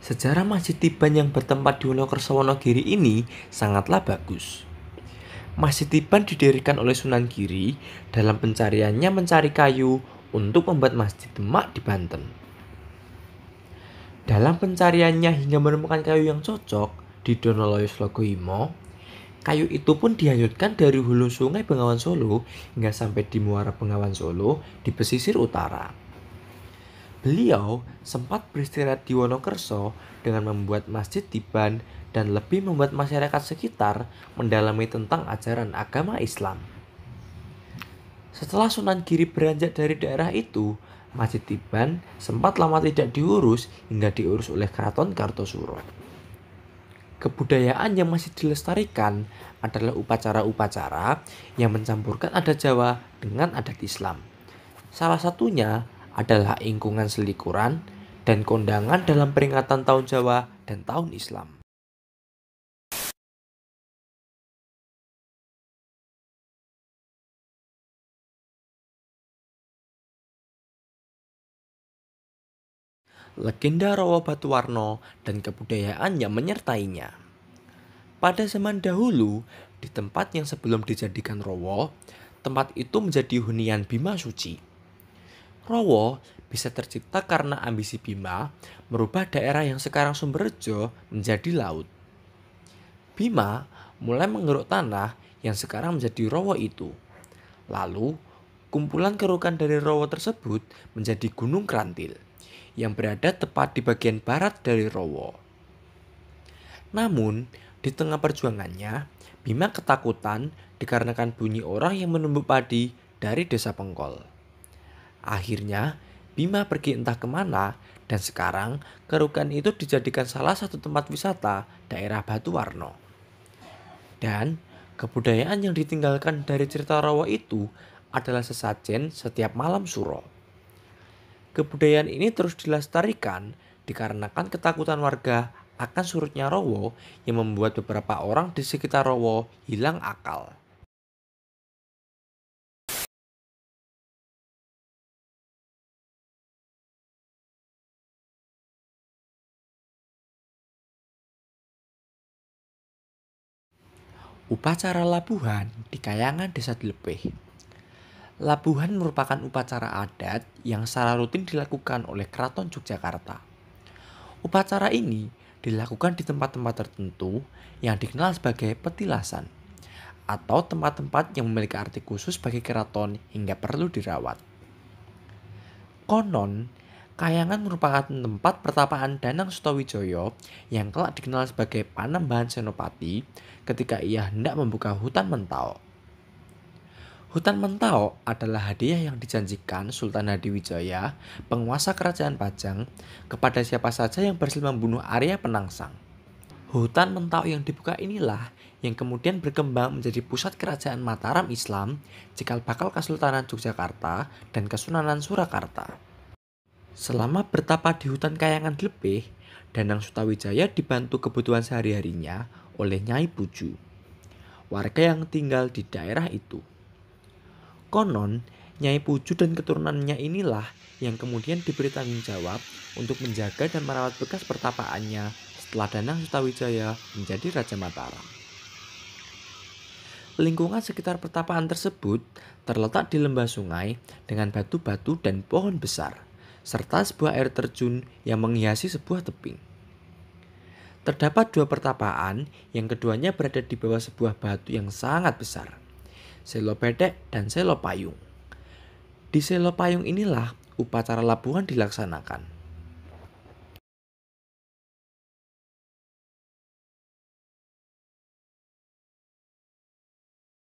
Sejarah Masjid Tiban yang bertempat di Wonokerso Wonogiri ini sangatlah bagus. Masjid Tiban didirikan oleh Sunan Giri dalam pencariannya mencari kayu untuk membuat Masjid Demak di Banten. Dalam pencariannya hingga menemukan kayu yang cocok di Donoloyo Slogoimo, kayu itu pun dihanyutkan dari hulu sungai Bengawan Solo hingga sampai di Muara Bengawan Solo di pesisir utara. Beliau sempat beristirahat di Wonokerso dengan membuat Masjid Tiban dan lebih membuat masyarakat sekitar mendalami tentang ajaran agama Islam. Setelah Sunan Giri beranjak dari daerah itu, Masjid Tiban sempat lama tidak diurus hingga diurus oleh Keraton Kartosuro. Kebudayaan yang masih dilestarikan adalah upacara-upacara yang mencampurkan adat Jawa dengan adat Islam. Salah satunya adalah ingkungan selikuran dan kondangan dalam peringatan Tahun Jawa dan Tahun Islam. Legenda Rowo Batuwarno dan kebudayaan yang menyertainya. Pada zaman dahulu, di tempat yang sebelum dijadikan Rowo, tempat itu menjadi hunian Bima Suci. Rowo bisa tercipta karena ambisi Bima merubah daerah yang sekarang Sumberjo menjadi laut. Bima mulai menggeruk tanah yang sekarang menjadi Rowo itu. Lalu, kumpulan kerukan dari Rowo tersebut menjadi Gunung Krantil yang berada tepat di bagian barat dari Rowo. Namun, di tengah perjuangannya, Bima ketakutan dikarenakan bunyi orang yang menumbuk padi dari desa Pengkol. Akhirnya, Bima pergi entah kemana dan sekarang kerukan itu dijadikan salah satu tempat wisata daerah Batuwarno. Dan kebudayaan yang ditinggalkan dari cerita Rowo itu adalah sesajen setiap malam suro. Kebudayaan ini terus dilestarikan dikarenakan ketakutan warga akan surutnya Rowo yang membuat beberapa orang di sekitar Rowo hilang akal. Upacara labuhan di Kayangan Desa Dilepeh. Labuhan merupakan upacara adat yang secara rutin dilakukan oleh Keraton Yogyakarta. Upacara ini dilakukan di tempat-tempat tertentu yang dikenal sebagai petilasan atau tempat-tempat yang memiliki arti khusus bagi keraton hingga perlu dirawat. Konon, Kayangan merupakan tempat pertapaan Danang Sutawijaya yang kelak dikenal sebagai Panembahan Senopati ketika ia hendak membuka hutan Mentao. Hutan Mentao adalah hadiah yang dijanjikan Sultan Hadiwijaya, penguasa kerajaan Pajang, kepada siapa saja yang berhasil membunuh Arya Penangsang. Hutan Mentao yang dibuka inilah yang kemudian berkembang menjadi pusat kerajaan Mataram Islam, cikal bakal Kesultanan Yogyakarta dan Kesunanan Surakarta. Selama bertapa di hutan Kayangan Dilepeh, Danang Sutawijaya dibantu kebutuhan sehari-harinya oleh Nyai Puju, warga yang tinggal di daerah itu. Konon, Nyai Puju dan keturunannya inilah yang kemudian diberi tanggung jawab untuk menjaga dan merawat bekas pertapaannya setelah Danang Sutawijaya menjadi Raja Mataram. Lingkungan sekitar pertapaan tersebut terletak di lembah sungai dengan batu-batu dan pohon besar, serta sebuah air terjun yang menghiasi sebuah tebing. Terdapat dua pertapaan yang keduanya berada di bawah sebuah batu yang sangat besar, Selo Bedek dan Selo Payung. Di Selo Payung inilah upacara labuhan dilaksanakan.